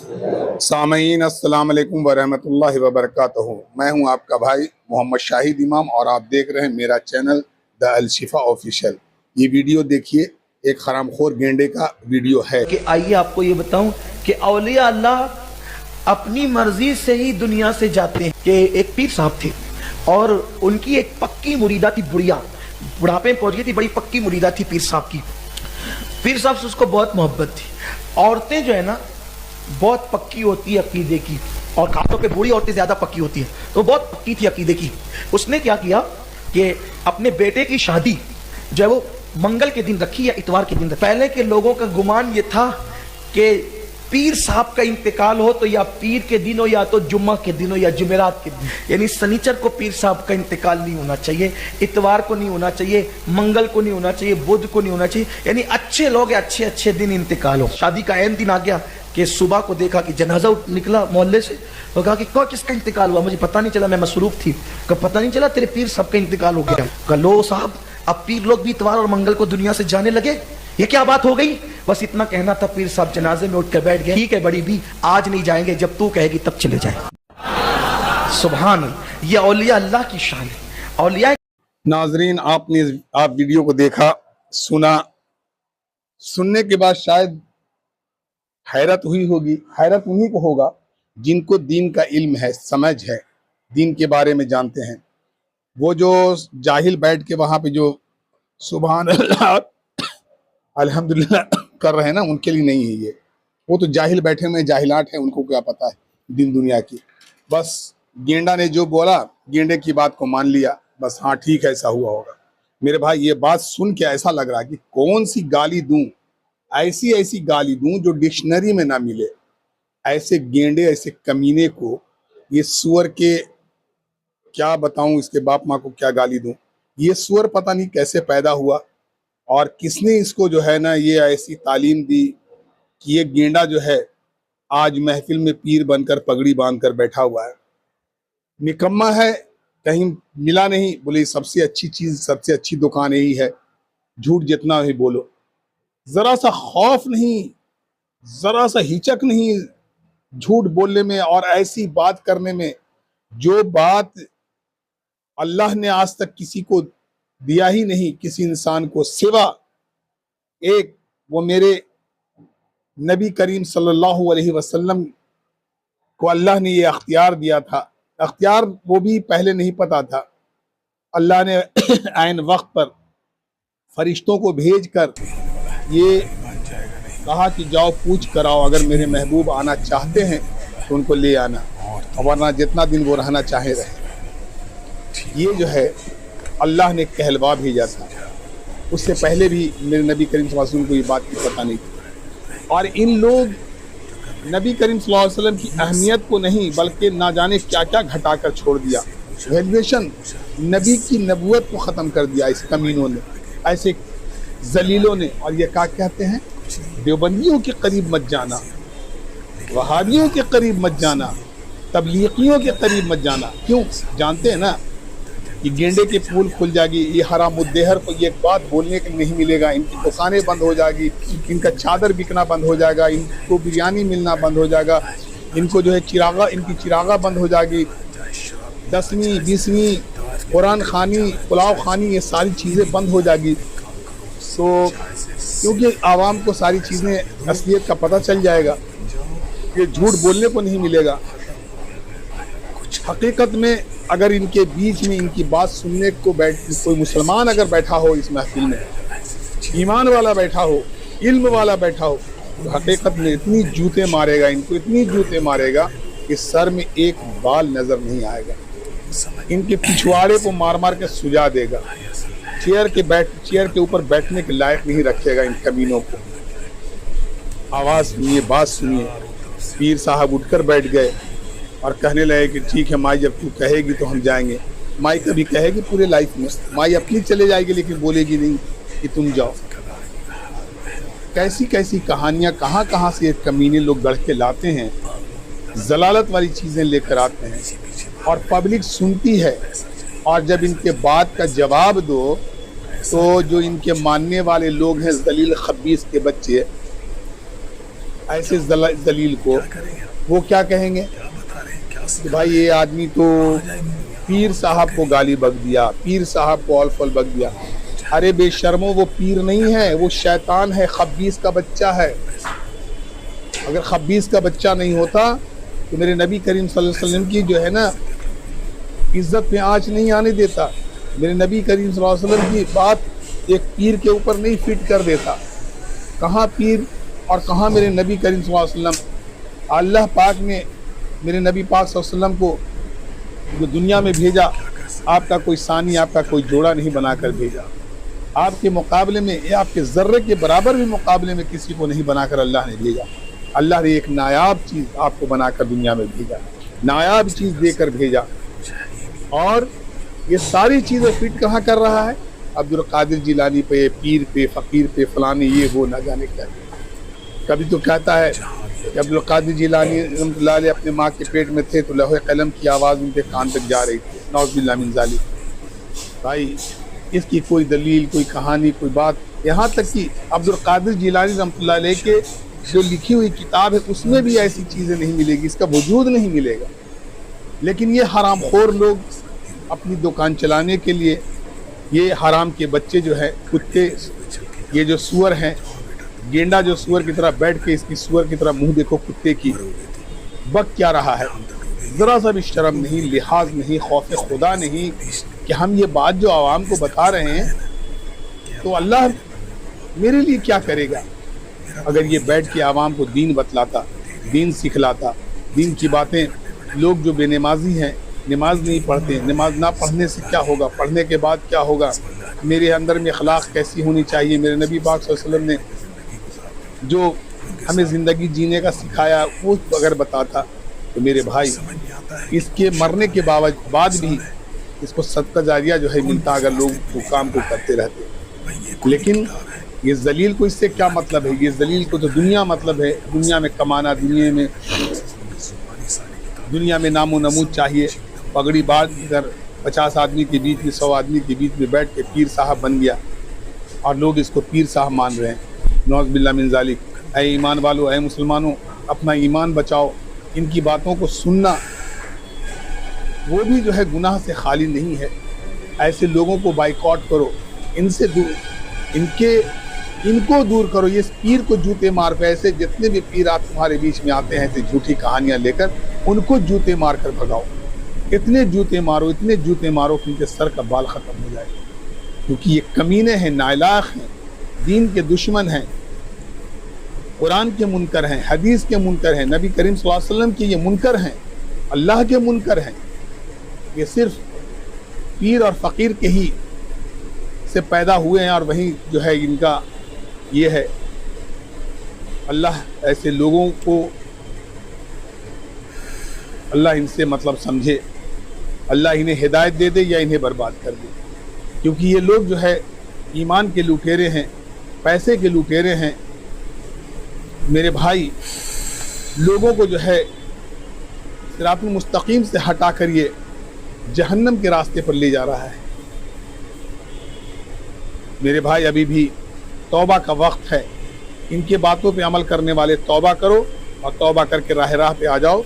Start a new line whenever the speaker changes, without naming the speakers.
सामईन अस्सलाम वालेकुम वरहमतुल्लाहि वबरकातुहू। मैं हूं आपका भाई मोहम्मद शाहिद इमाम और आप देख रहे हैं मेरा channel the Al Shifa official. ये वीडियो देखिए, एक हरामखोर गेंडे का वीडियो है।
कि आइए आपको ये बताऊं कि औलिया अल्लाह अपनी मर्जी से ही दुनिया से जाते हैं। कि एक पीर साहब थे और उनकी एक पक्की मुरीदा थी, बुढ़िया बुढ़ापे में पहुंच गई थी, बड़ी पक्की मुरीदा थी पीर साहब की। पीर साहब से उसको बहुत मोहब्बत थी। औरतें जो है ना बहुत पक्की होती है अकीदे की, और खासतौर पे बूढ़ी औरतें ज्यादा पक्की होती है, तो बहुत पक्की थी अकीदे की। उसने क्या किया कि अपने बेटे की शादी जो है वो मंगल के दिन रखी या इतवार के दिन रखी। पहले के लोगों का गुमान ये था कि पीर साहब का इंतकाल हो तो या पीर के दिन हो, या तो जुम्मा के दिन हो, या जुमेरात के दिन, यानी सनीचर को पीर साहब का इंतकाल नहीं होना चाहिए, इतवार को नहीं होना चाहिए, मंगल को नहीं होना चाहिए, बुध को नहीं होना चाहिए, यानी अच्छे लोग अच्छे अच्छे दिन इंतकाल हो। शादी का ऐन दिन आ गया कि सुबह को देखा कि जनाजा निकला मोहल्ले से, और कहा कि कौन किसका इंतकाल हुआ, मुझे पता नहीं चला, मैं मसरूफ थी। कहा पता नहीं चला, तेरे पीर साहब का इंतकाल हो गया। कहा लो साहब, अब पीर लोग भी इतवार और मंगल को दुनिया से जाने लगे, ये क्या बात हो गई। बस इतना कहना था। पीर साहब जनाजे में उठ कर बैठ गए। ठीक है बड़ी भी, आज नहीं जाएंगे, जब तू कहेगी तब चले जाए। सुभान अल्लाह, ये औलिया अल्लाह की शान है। औलिया
नाजरीन, आप वीडियो को देखा, सुना, सुनने के बाद शायद हैरत हुई होगी। हैरत उन्हीं को होगा जिनको दीन का इल्म है, समझ है, दीन के बारे में जानते हैं। वो जो जाहिल बैठ के वहां पे जो सुभान अल्लाह अल्हम्दुलिल्लाह कर रहे हैं ना, उनके लिए नहीं है ये। वो तो जाहिल बैठे में जाहिलात है, उनको क्या पता है दिन दुनिया की। बस गेंडा ने जो बोला, गेंडे की बात को मान लिया, बस हाँ ठीक है ऐसा हुआ होगा। मेरे भाई ये बात सुन के ऐसा लग रहा है कि कौन सी गाली दूं, ऐसी ऐसी गाली दूं जो डिक्शनरी में ना मिले। ऐसे गेंडे, ऐसे कमीने को, ये सुअर के क्या बताऊं, इसके बाप माँ को क्या गाली दूं। ये सुअर पता नहीं कैसे पैदा हुआ और किसने इसको जो है ना ये ऐसी तालीम दी कि ये गेंडा जो है आज महफिल में पीर बनकर पगड़ी बांधकर बैठा हुआ है। निकम्मा है, कहीं मिला नहीं। बोले सबसे अच्छी चीज, सबसे अच्छी दुकान यही है। झूठ जितना भी बोलो, जरा सा खौफ नहीं, जरा सा हिचक नहीं झूठ बोलने में और ऐसी बात करने में जो बात अल्लाह ने आज तक किसी को दिया ही नहीं, किसी इंसान को, सिवा एक वो मेरे नबी करीम सल्लल्लाहु अलैहि वसल्लम को अल्लाह ने ये अख्तियार दिया था। अख्तियार वो भी पहले नहीं पता था। अल्लाह ने आइन वक्त पर फरिश्तों को भेज कर ये कहा कि जाओ पूछ कराओ, अगर मेरे महबूब आना चाहते हैं तो उनको ले आना, वरना जितना दिन वो रहना चाहे रहे। ये जो है अल्लाह ने कहलवा भेजा था। उससे पहले भी मेरे नबी करीम सल्लल्लाहु अलैहि वसल्लम को ये बात की पता नहीं थी। और इन लोग नबी करीम सल्लल्लाहु अलैहि वसल्लम की अहमियत को नहीं, बल्कि ना जाने क्या क्या घटा कर छोड़ दिया। वैल्यूएशन, नबी की नबूवत को ख़त्म कर दिया इस कमीनों ने, ऐसे जलीलों ने। और ये क्या कहते हैं, देवबंदियों के करीब मत जाना, वहाबियों के करीब मत जाना, तबलीगियों के करीब मत जाना। क्यों? जानते हैं ना कि गेंडे के फूल खुल जाएगी। ये हरामुद्देहर को ये बात बोलने के नहीं मिलेगा, इनकी दुकानें बंद हो जाएगी, इनका चादर बिकना बंद हो जाएगा, इनको बिरयानी मिलना बंद हो जाएगा, इनको जो है चिरागा, इनकी चिरागा बंद हो जाएगी, 10वीं 20वीं कुरान खानी, पुलाव खानी, ये सारी चीज़ें बंद हो जाएगी। तो क्योंकि आवाम को सारी चीज़ें असलियत का पता चल जाएगा, ये झूठ बोलने को नहीं मिलेगा। हकीकत में अगर इनके बीच में इनकी बात सुनने को कोई मुसलमान अगर बैठा हो इस महफिल में, ईमान वाला बैठा हो, इल्म वाला बैठा हो, तो हकीकत में इतनी जूते मारेगा, इनको इतनी जूते मारेगा कि सर में एक बाल नजर नहीं आएगा। इनके पिछवाड़े को मार मार के सुजा देगा। चेयर के ऊपर बैठने के लायक नहीं रखेगा इन कमीनों को। आवाज़ सुनिए, बात सुनिए। पीर साहब उठकर बैठ गए और कहने लगे कि ठीक है माई, जब तू कहेगी तो हम जाएंगे। माई कभी कहेगी पूरे लाइफ में, माई अपनी चले जाएगी लेकिन बोलेगी नहीं कि तुम जाओ। कैसी कैसी कहानियाँ कहाँ कहाँ से कमीने लोग गढ़ के लाते हैं, जलालत वाली चीज़ें लेकर आते हैं और पब्लिक सुनती है। और जब इनके बात का जवाब दो तो जो इनके मानने वाले लोग हैं, जलील खबीस के बच्चे, ایسے ذلیل کو وہ کیا کہیں گے کہ بھائی یہ آدمی تو پیر صاحب کو گالی بک دیا, پیر صاحب کو اول فول بک دیا. ارے بے شرمو, وہ پیر نہیں ہے, وہ شیطان ہے, خبیث کا بچہ ہے. اگر خبیث کا بچہ نہیں ہوتا تو میرے نبی کریم صلی اللہ علیہ وسلم کی جو ہے نا عزت میں آنچ نہیں آنے دیتا. میرے نبی کریم صلی اللہ علیہ وسلم کی بات ایک پیر کے اوپر نہیں فٹ کر دیتا. کہاں پیر اور کہاں میرے نبی کریم صلی اللہ علیہ وسلم. اللہ پاک نے میرے نبی پاک صلی اللہ علیہ وسلم کو جو دنیا میں بھیجا, آپ کا کوئی ثانی, آپ کا کوئی جوڑا نہیں بنا کر بھیجا. آپ کے مقابلے میں یا آپ کے ذرے کے برابر بھی مقابلے میں کسی کو نہیں بنا کر اللہ نے بھیجا. اللہ نے ایک نایاب چیز آپ کو بنا کر دنیا میں بھیجا, نایاب چیز دے کر بھیجا. اور یہ ساری چیزیں فٹ کہاں کر رہا ہے؟ عبد القادر جیلانی پہ, پیر پہ, فقیر پہ, فلانے یہ وہ نہ جانے کیا. کبھی تو کہتا ہے کہ عبد القادر جیلانی رحمۃ اللہ علیہ اپنے ماں کے پیٹ میں تھے تو لوح قلم کی آواز ان کے کان تک جا رہی تھی. نعوذ باللہ من ذالک. بھائی اس کی کوئی دلیل, کوئی کہانی, کوئی بات, یہاں تک کہ عبد القادر جیلانی رحمۃ اللہ علیہ کے جو لکھی ہوئی کتاب ہے اس میں بھی ایسی چیزیں نہیں ملے گی, اس کا وجود نہیں ملے گا. لیکن یہ حرام خور لوگ اپنی دکان چلانے کے لیے, یہ حرام کے بچے جو ہے, کتے, یہ جو سور ہیں, گینڈا جو سور کی طرح بیٹھ کے اس کی سور کی طرح منہ دیکھو کتے کی, بک کیا رہا ہے. ذرا سا بھی شرم نہیں, لحاظ نہیں, خوف خدا نہیں کہ ہم یہ بات جو عوام کو بتا رہے ہیں تو اللہ میرے لیے کیا کرے گا. اگر یہ بیٹھ کے عوام کو دین بتلاتا, دین سکھلاتا, دین کی باتیں. لوگ جو بے نمازی ہیں, نماز نہیں پڑھتے, نماز نہ پڑھنے سے کیا ہوگا, پڑھنے کے بعد کیا ہوگا, میرے اندر میں اخلاق کیسی ہونی چاہیے. میرے نبی پاک صلی اللہ علیہ وسلم نے جو ہمیں زندگی جینے کا سکھایا وہ اگر بتاتا تو میرے بھائی اس کے مرنے کے بعد بھی اس کو صدقہ جاریہ جو ہے ملتا اگر لوگ وہ کام کو کرتے رہتے. لیکن یہ ذلیل کو اس سے کیا مطلب ہے؟ یہ ذلیل کو تو دنیا مطلب ہے, دنیا میں کمانا, دنیا میں نام و نمود چاہیے. پگڑی باندھ کر 50 آدمی کے بیچ میں, 100 آدمی کے بیچ میں بیٹھ کے پیر صاحب بن گیا اور لوگ اس کو پیر صاحب مان رہے ہیں. نعوذ باللہ من ذالک. اے ایمان والو, اے مسلمانوں, اپنا ایمان بچاؤ. ان کی باتوں کو سننا وہ بھی جو ہے گناہ سے خالی نہیں ہے. ایسے لوگوں کو بائیکاٹ کرو, ان سے دور, ان کو دور کرو. یہ پیر کو جوتے مار پہ, ایسے جتنے بھی پیر آپ تمہارے بیچ میں آتے ہیں ایسے جھوٹی کہانیاں لے کر, ان کو جوتے مار کر بھگاؤ. اتنے جوتے مارو, اتنے جوتے مارو کہ ان کے سر کا بال ختم ہو جائے. کیونکہ یہ کمینے ہیں, نالاخ ہیں, دین کے دشمن ہیں, قرآن کے منکر ہیں, حدیث کے منکر ہیں, نبی کریم صلی اللہ علیہ وسلم کے یہ منکر ہیں, اللہ کے منکر ہیں. یہ صرف پیر اور فقیر کے ہی سے پیدا ہوئے ہیں اور وہیں جو ہے ان کا یہ ہے. اللہ ایسے لوگوں کو, اللہ ان سے مطلب سمجھے, اللہ انہیں ہدایت دے دے یا انہیں برباد کر دے. کیونکہ یہ لوگ جو ہے ایمان کے لٹیرے ہیں, پیسے کے لٹیرے ہیں. میرے بھائی, لوگوں کو جو ہے صراط المستقیم سے ہٹا کر یہ جہنم کے راستے پر لے جا رہا ہے. میرے بھائی, ابھی بھی توبہ کا وقت ہے. ان کے باتوں پہ عمل کرنے والے توبہ کرو اور توبہ کر کے راہ پہ آ جاؤ.